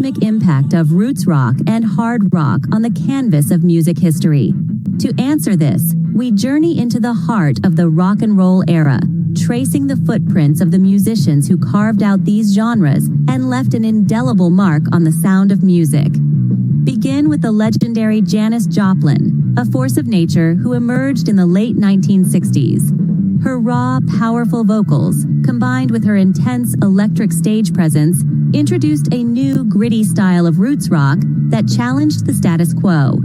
cosmic impact of roots rock and hard rock on the canvas of music history? To answer this, we journey into the heart of the rock and roll era, tracing the footprints of the musicians who carved out these genres and left an indelible mark on the sound of music. Begin with the legendary Janis Joplin, a force of nature who emerged in the late 1960s. Her raw, powerful vocals, combined with her intense electric stage presence, introduced a new gritty style of roots rock that challenged the status quo.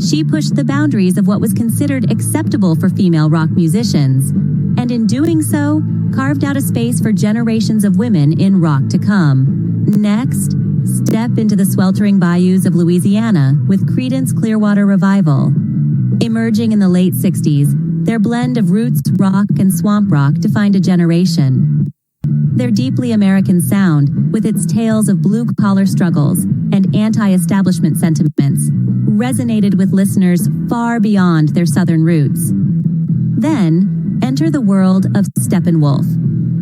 She pushed the boundaries of what was considered acceptable for female rock musicians, and in doing so, carved out a space for generations of women in rock to come. Next, step into the sweltering bayous of Louisiana with Creedence Clearwater Revival. Emerging in the late 60s, their blend of roots rock and swamp rock defined a generation. Their deeply American sound, with its tales of blue-collar struggles and anti-establishment sentiments, resonated with listeners far beyond their southern roots. Then, enter the world of Steppenwolf,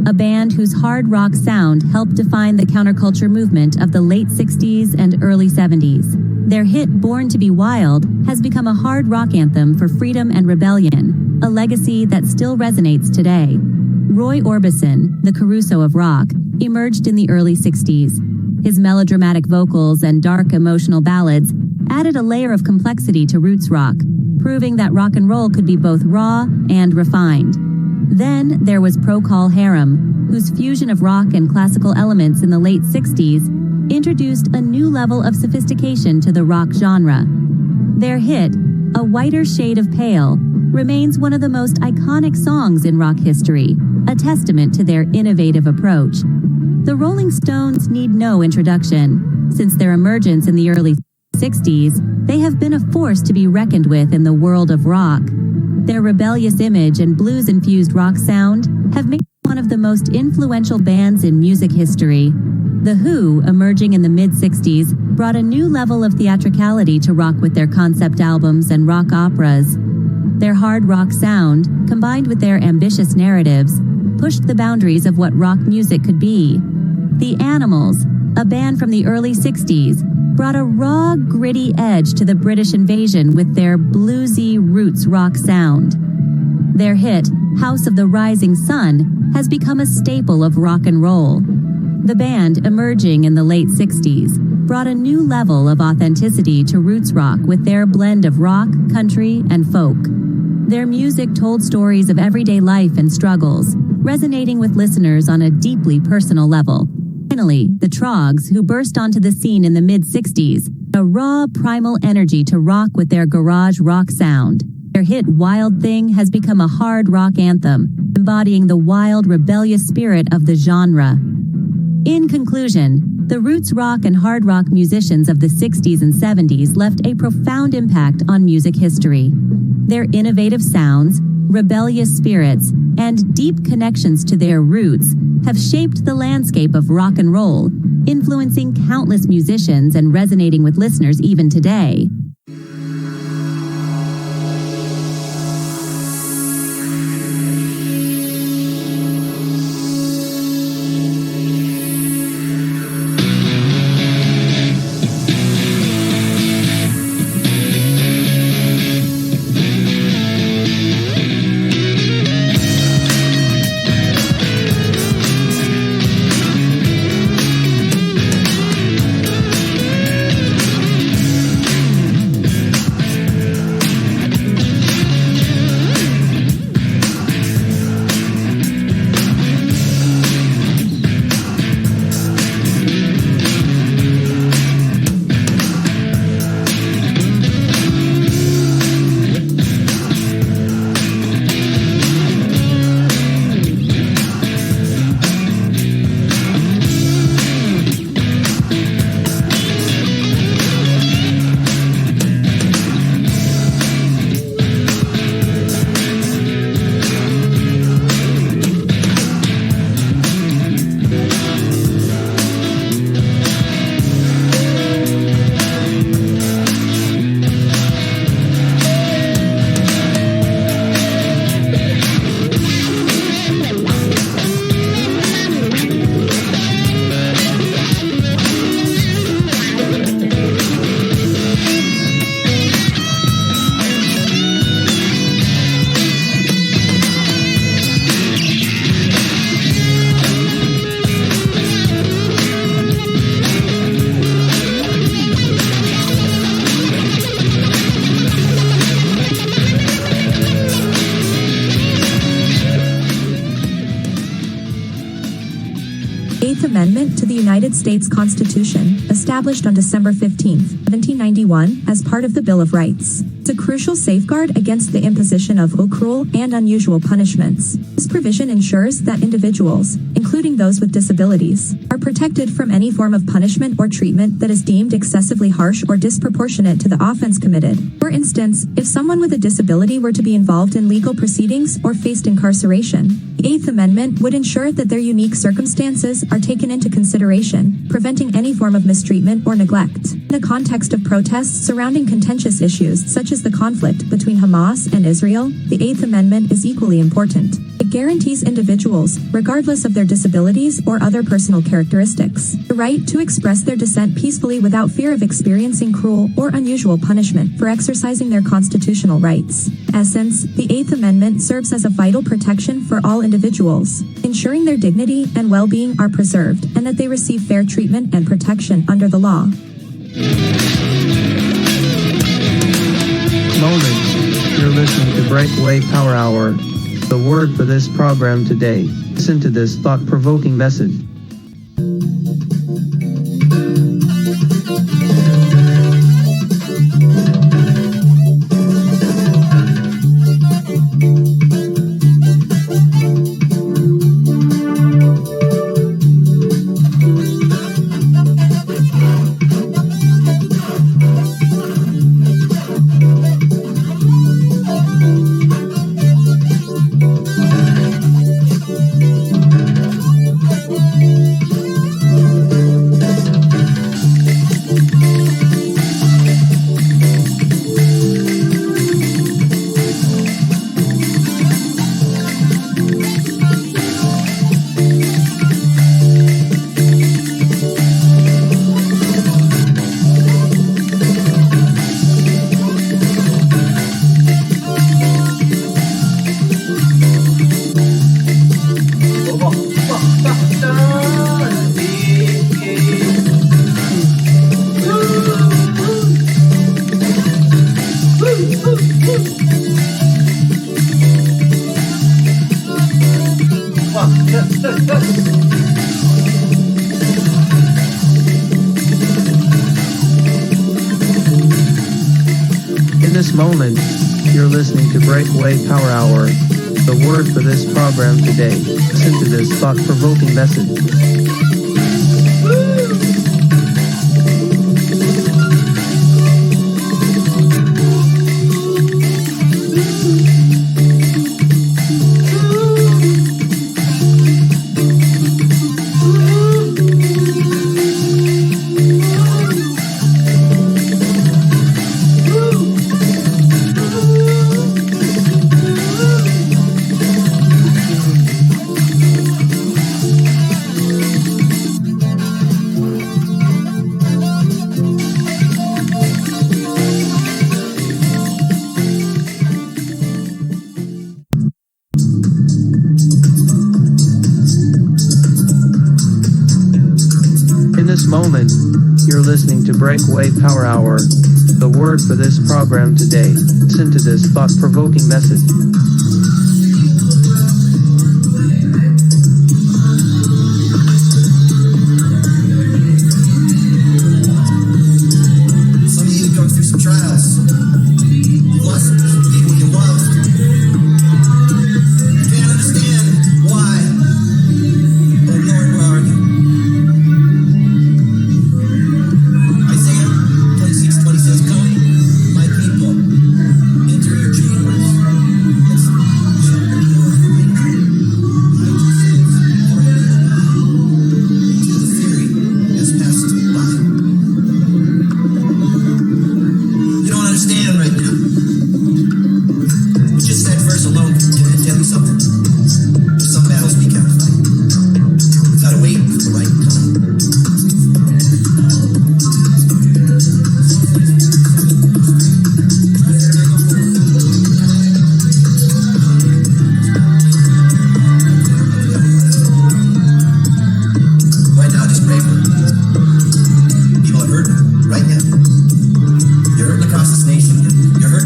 a band whose hard rock sound helped define the counterculture movement of the late 60s and early 70s. Their hit Born to be Wild has become a hard rock anthem for freedom and rebellion, a legacy that still resonates today. Roy Orbison, the Caruso of rock, emerged in the early 60s. His melodramatic vocals and dark emotional ballads added a layer of complexity to roots rock, proving that rock and roll could be both raw and refined. Then there was Procol Harum, whose fusion of rock and classical elements in the late 60s introduced a new level of sophistication to the rock genre. Their hit, A Whiter Shade of Pale, remains one of the most iconic songs in rock history, a testament to their innovative approach. The Rolling Stones need no introduction. Since their emergence in the early 60s, they have been a force to be reckoned with in the world of rock. Their rebellious image and blues-infused rock sound have made them one of the most influential bands in music history. The Who, emerging in the mid-60s, brought a new level of theatricality to rock with their concept albums and rock operas. Their hard rock sound, combined with their ambitious narratives, pushed the boundaries of what rock music could be. The Animals, a band from the early 60s, brought a raw, gritty edge to the British invasion with their bluesy roots rock sound. Their hit, House of the Rising Sun, has become a staple of rock and roll. The band, emerging in the late 60s, brought a new level of authenticity to roots rock with their blend of rock, country, and folk. Their music told stories of everyday life and struggles, resonating with listeners on a deeply personal level. Finally, the Troggs, who burst onto the scene in the mid-60s, a raw, primal energy to rock with their garage rock sound. Their hit Wild Thing has become a hard rock anthem, embodying the wild, rebellious spirit of the genre. In conclusion, the roots rock and hard rock musicians of the 60s and 70s left a profound impact on music history. Their innovative sounds, rebellious spirits, and deep connections to their roots have shaped the landscape of rock and roll, influencing countless musicians and resonating with listeners even today. Eighth Amendment to the United States Constitution, established on December 15, 1791, as part of the Bill of Rights. It's a crucial safeguard against the imposition of cruel and unusual punishments. This provision ensures that individuals, including those with disabilities, are protected from any form of punishment or treatment that is deemed excessively harsh or disproportionate to the offense committed. For instance, if someone with a disability were to be involved in legal proceedings or faced incarceration, the Eighth Amendment would ensure that their unique circumstances are taken into consideration, preventing any form of mistreatment or neglect. In the context of protests surrounding contentious issues such as the conflict between Hamas and Israel, the Eighth Amendment is equally important. It guarantees individuals, regardless of their disabilities or other personal characteristics, the right to express their dissent peacefully without fear of experiencing cruel or unusual punishment for exercising their constitutional rights. In essence, the Eighth Amendment serves as a vital protection for all individuals, ensuring their dignity and well-being are preserved and that they receive fair treatment and protection under the law. Moments. You're listening to Breakaway Power Hour. The word for this program today. Listen to this thought-provoking message. In this moment, you're listening to Breakaway Power Hour. The word for this program today. Listen to this thought-provoking message. Moment, you're listening to Breakaway Power Hour. The word for this program today. Listen to this thought-provoking message. Some of you go through some trials. You lost people you love. You can't understand why. Oh Lord, where are you?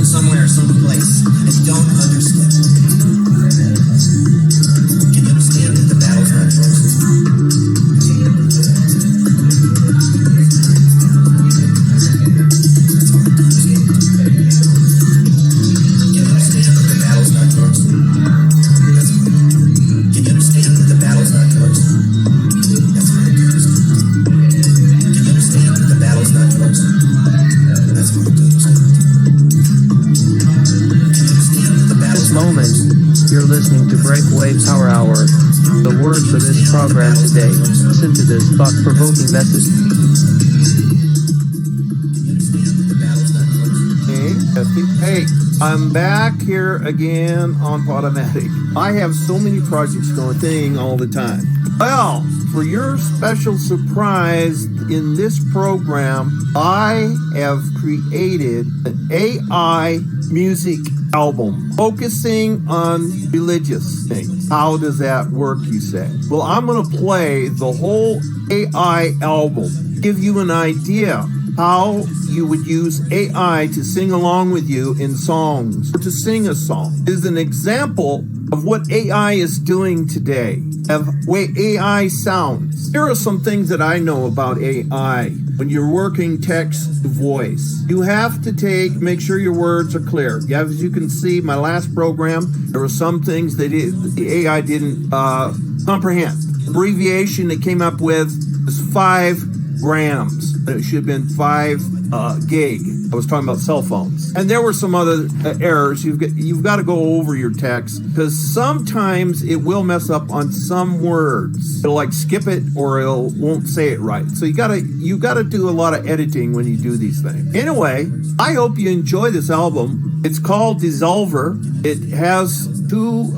Somewhere, someplace, and don't understand. moment, you're listening to Breakaway Power Hour. The word for this program today. Listen to this thought-provoking message. Hey, I'm back here again on Podomatic. I have so many projects going all the time. Well, for your special surprise in this program, I have created an AI music album focusing on religious things. How does that work, you say? Well, I'm going to play the whole AI album, give you an idea how you would use AI to sing along with you in songs, or to sing a song. This is an example of what AI is doing today, of way AI sounds. Here are some things that I know about AI. When you're working text to voice, you have to make sure your words are clear. As you can see, my last program, there were some things that the AI didn't comprehend. Abbreviation they came up with was 5 grams. It should have been 5 gig. I was talking about cell phones. And there were some other errors. You've got to go over your text, because sometimes it will mess up on some words. It'll like skip it, or it won't say it right. So you gotta do a lot of editing when you do these things. Anyway, I hope you enjoy this album. It's called Dissolver. It has 2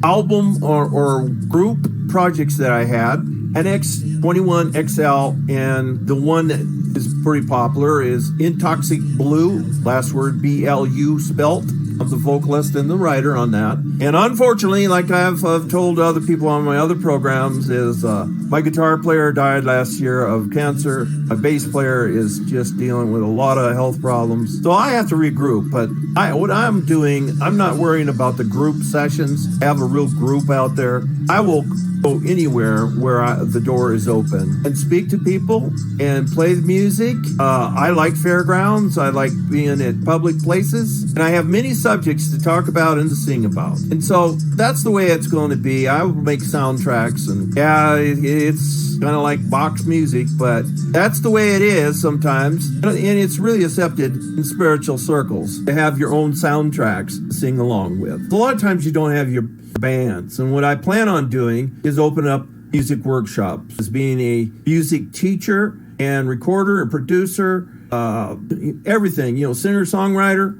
album or group projects that I had. An X21 XL, and the one that is pretty popular is Intoxic Blue, last word BLU spelt. I'm the vocalist and the writer on that. And unfortunately, like I've told other people on my other programs, is my guitar player died last year of cancer. My bass player is just dealing with a lot of health problems. So I have to regroup. But what I'm doing, I'm not worrying about the group sessions. I have a real group out there. I will go anywhere where the door is open and speak to people and play the music. I like fairgrounds. I like being at public places. And I have many subjects to talk about and to sing about. And so that's the way it's going to be. I will make soundtracks, and yeah, it's kind of like box music, but that's the way it is sometimes. And it's really accepted in spiritual circles to have your own soundtracks to sing along with. A lot of times you don't have your bands. And what I plan on doing is open up music workshops. As being a music teacher and recorder and producer, everything, singer, songwriter.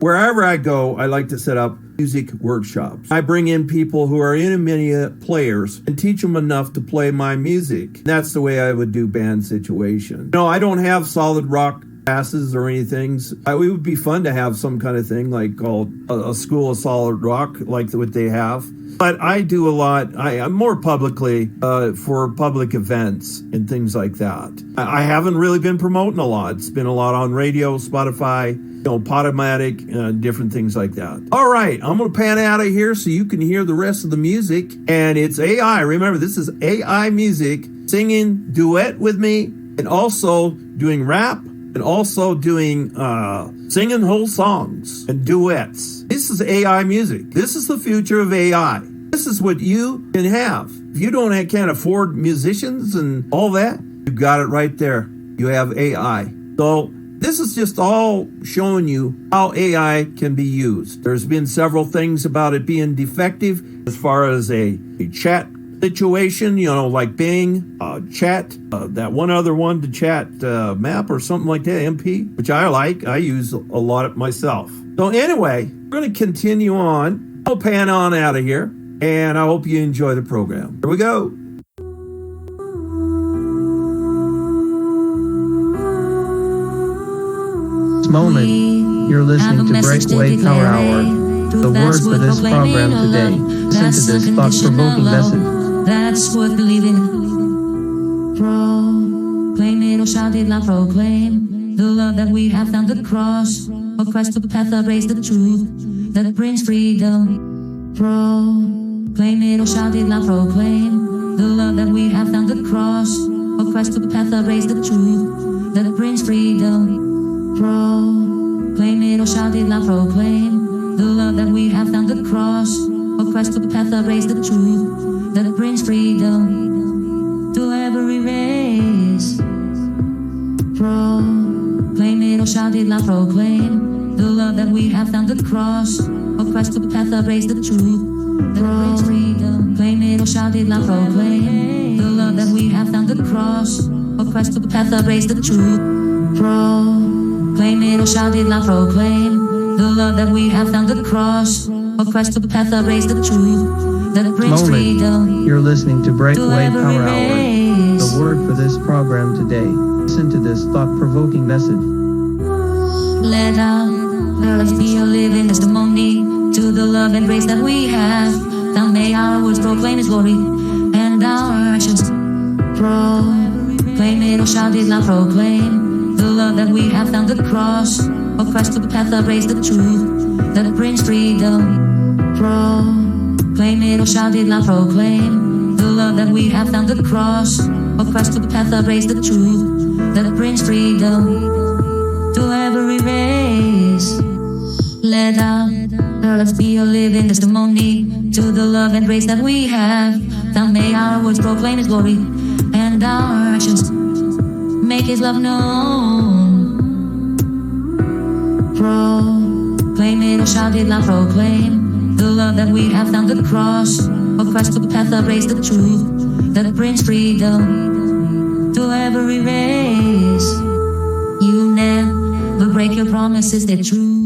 Wherever I go, I like to set up music workshops. I bring in people who are intermediate players and teach them enough to play my music. That's the way I would do band situation. I don't have solid rock classes or anything. It would be fun to have some kind of thing like called a school of solid rock, like what they have. But I do a lot. I'm more publicly for public events and things like that. I haven't really been promoting a lot. It's been a lot on radio, Spotify, Podomatic, different things like that. All right, I'm going to pan out of here so you can hear the rest of the music. And it's AI. Remember, this is AI music, singing duet with me, and also doing rap, and also doing singing whole songs and duets. This is AI music. This is the future of AI. This is what you can have. If you can't afford musicians and all that, you've got it right there. You have AI. So this is just all showing you how AI can be used. There's been several things about it being defective as far as a chat situation, like Bing, chat, that one other one to chat map or something like that, MP, which I like. I use a lot of myself. So anyway, we're going to continue on. I'll pan on out of here, and I hope you enjoy the program. Here we go. This moment, you're listening to Breakaway Power Hour. The word for this program today. Listen to this thought-provoking message. That's worth believing. Proclaim it or shout it loud, proclaim the love that we have found the cross. For Christ took the path that raised the truth that brings freedom. Proclaim it or shout it loud, proclaim the love that we have found the cross. For Christ took the path that raised the truth that brings freedom. Proclaim it or shout it loud, proclaim the love that we have found the cross. For Christ took the path that raised the truth that brings freedom to every race. Proclaim it or shout it loud, proclaim The love that we have found the cross, oppressed the path that raised the truth. The brings freedom, claim it or shout it loud, proclaim. The love that we have found the cross, oppressed the path that raised the truth. Proclaim it or shout it loud, proclaim. The love that we have found the cross, oppressed the path that raised the truth. That brings freedom. You're listening to Breakaway Power Hour. The word for this program today. Listen to this thought-provoking message. Let us be a living testimony to the love and grace that we have. Now may our words proclaim His glory, and our actions proclaim it or shout it loud, proclaim the love that we have found the cross, oppressed the path that raised the truth, that brings freedom. Proclaim it or shout it loud, proclaim the love that we have found the cross, oppressed the path that raised the truth, that brings freedom to every race. Let us be a living testimony to the love and grace that we have. Now may our words proclaim His glory, and our actions make His love known. Proclaim it or shout it loud, proclaim the love that we have found the cross, oppressed the path that raised the truth, that brings freedom to every race. You never break your promises, they're true.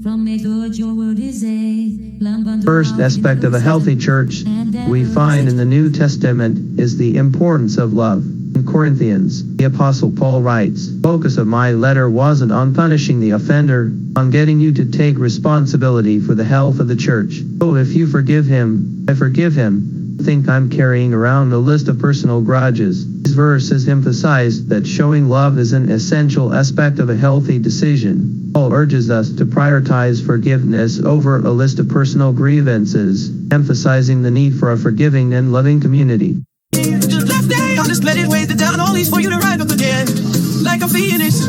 From a good, your word is a lamp unto First aspect of a healthy church we find in the New Testament is the importance of love. In Corinthians, the Apostle Paul writes, "Focus of my letter wasn't on punishing the offender, on getting you to take responsibility for the health of the church. So if you forgive him, I forgive him. Think I'm carrying around a list of personal grudges." These verses emphasize that showing love is an essential aspect of a healthy decision. Paul urges us to prioritize forgiveness over a list of personal grievances, emphasizing the need for a forgiving and loving community. Just left day, I'll just let it weigh down all these for you to rise up again. Like a phoenix.